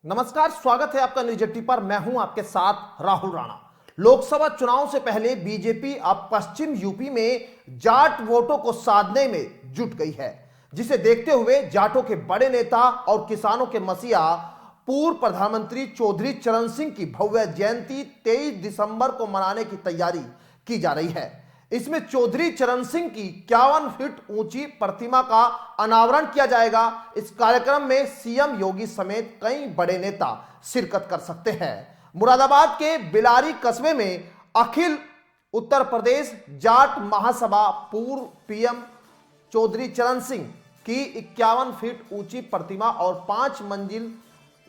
नमस्कार, स्वागत है आपका न्यूज 80 पर। मैं हूं आपके साथ राहुल राणा। लोकसभा चुनाव से पहले बीजेपी अब पश्चिम यूपी में जाट वोटों को साधने में जुट गई है, जिसे देखते हुए जाटों के बड़े नेता और किसानों के मसीहा पूर्व प्रधानमंत्री चौधरी चरण सिंह की भव्य जयंती 23 दिसंबर को मनाने की तैयारी की जा रही है। इसमें चौधरी चरण सिंह की 51 फीट ऊंची प्रतिमा का अनावरण किया जाएगा। इस कार्यक्रम में सीएम योगी समेत कई बड़े नेता शिरकत कर सकते हैं। मुरादाबाद के बिलारी कस्बे में अखिल उत्तर प्रदेश जाट महासभा पूर्व पीएम चौधरी चरण सिंह की 51 फीट ऊंची प्रतिमा और 5 मंजिल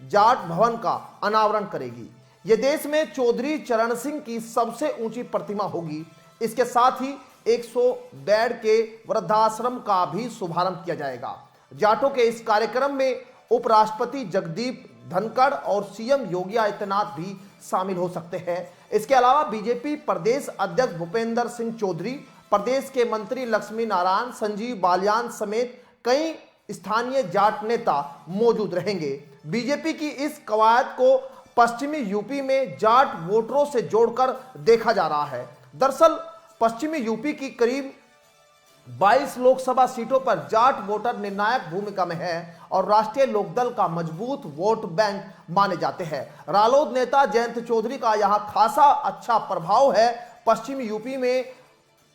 जाट भवन का अनावरण करेगी। यह देश में चौधरी चरण सिंह की सबसे ऊंची प्रतिमा होगी। इसके साथ ही 100 बेड के वृद्धाश्रम का भी शुभारंभ किया जाएगा। जाटों के इस कार्यक्रम में उपराष्ट्रपति जगदीप धनखड़ और सीएम योगी आदित्यनाथ भी शामिल हो सकते हैं। इसके अलावा बीजेपी प्रदेश अध्यक्ष भूपेंद्र सिंह चौधरी, प्रदेश के मंत्री लक्ष्मी नारायण, संजीव बालियान समेत कई स्थानीय जाट नेता मौजूद रहेंगे। बीजेपी की इस कवायद को पश्चिमी यूपी में जाट वोटरों से जोड़कर देखा जा रहा है। दरअसल पश्चिमी यूपी की करीब 22 लोकसभा सीटों पर जाट वोटर निर्णायक भूमिका में है और राष्ट्रीय लोकदल का मजबूत वोट बैंक माने जाते हैं। रालोद नेता जयंत चौधरी का यहां खासा अच्छा प्रभाव है। पश्चिमी यूपी में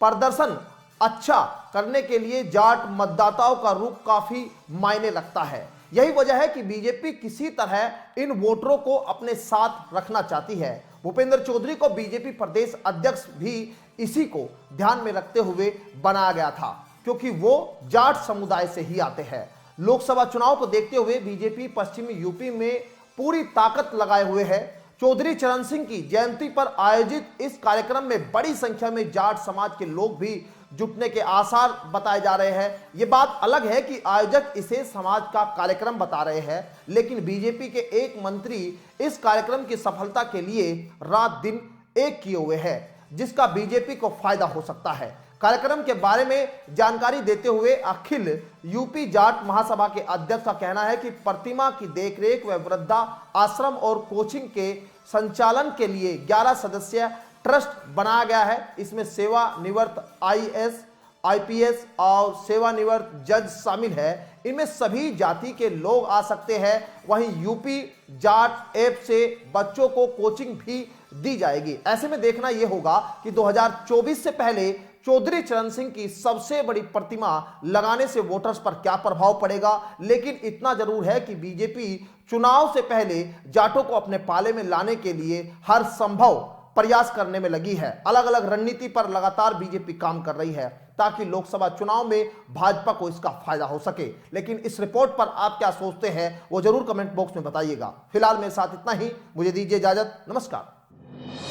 प्रदर्शन अच्छा करने के लिए जाट मतदाताओं का रुख काफी मायने रखता है। यही वजह है कि बीजेपी किसी तरह इन वोटरों को अपने साथ रखना चाहती है। भूपेंद्र चौधरी को बीजेपी प्रदेश अध्यक्ष भी इसी को ध्यान में रखते हुए बनाया गया था, क्योंकि वो जाट समुदाय से ही आते हैं। लोकसभा चुनाव को देखते हुए बीजेपी पश्चिमी यूपी में पूरी ताकत लगाए हुए है। चौधरी चरण सिंह की जयंती पर आयोजित इस कार्यक्रम में बड़ी संख्या में जाट समाज के लोग भी जुटने के आसार बताए जा रहे हैं। यह बात अलग है कि आयोजक इसे समाज का कार्यक्रम बता रहे हैं, लेकिन बीजेपी के एक मंत्री इस कार्यक्रम की सफलता के लिए रात दिन एक किए हुए हैं, जिसका बीजेपी को फायदा हो सकता है। कार्यक्रम के बारे में जानकारी देते हुए अखिल यूपी जाट महासभा के अध्यक्ष का कहना है कि प्रतिमा की देखरेख व वृद्धा आश्रम और कोचिंग के संचालन के लिए 11 सदस्यीय ट्रस्ट बनाया गया है। इसमें सेवानिवृत्त आईएएस, आईपीएस और सेवानिवृत्त जज शामिल है। इनमें सभी जाति के लोग आ सकते हैं। वहीं यूपी जाट ऐप से बच्चों को कोचिंग भी दी जाएगी। ऐसे में देखना यह होगा कि 2024 से पहले चौधरी चरण सिंह की सबसे बड़ी प्रतिमा लगाने से वोटर्स पर क्या प्रभाव पड़ेगा। लेकिन इतना जरूर है कि बीजेपी चुनाव से पहले जाटों को अपने पाले में लाने के लिए हर संभव प्रयास करने में लगी है। अलग अलग रणनीति पर लगातार बीजेपी काम कर रही है ताकि लोकसभा चुनाव में भाजपा को इसका फायदा हो सके। लेकिन इस रिपोर्ट पर आप क्या सोचते हैं वो जरूर कमेंट बॉक्स में बताइएगा। फिलहाल मेरे साथ इतना ही, मुझे दीजिए इजाजत। नमस्कार।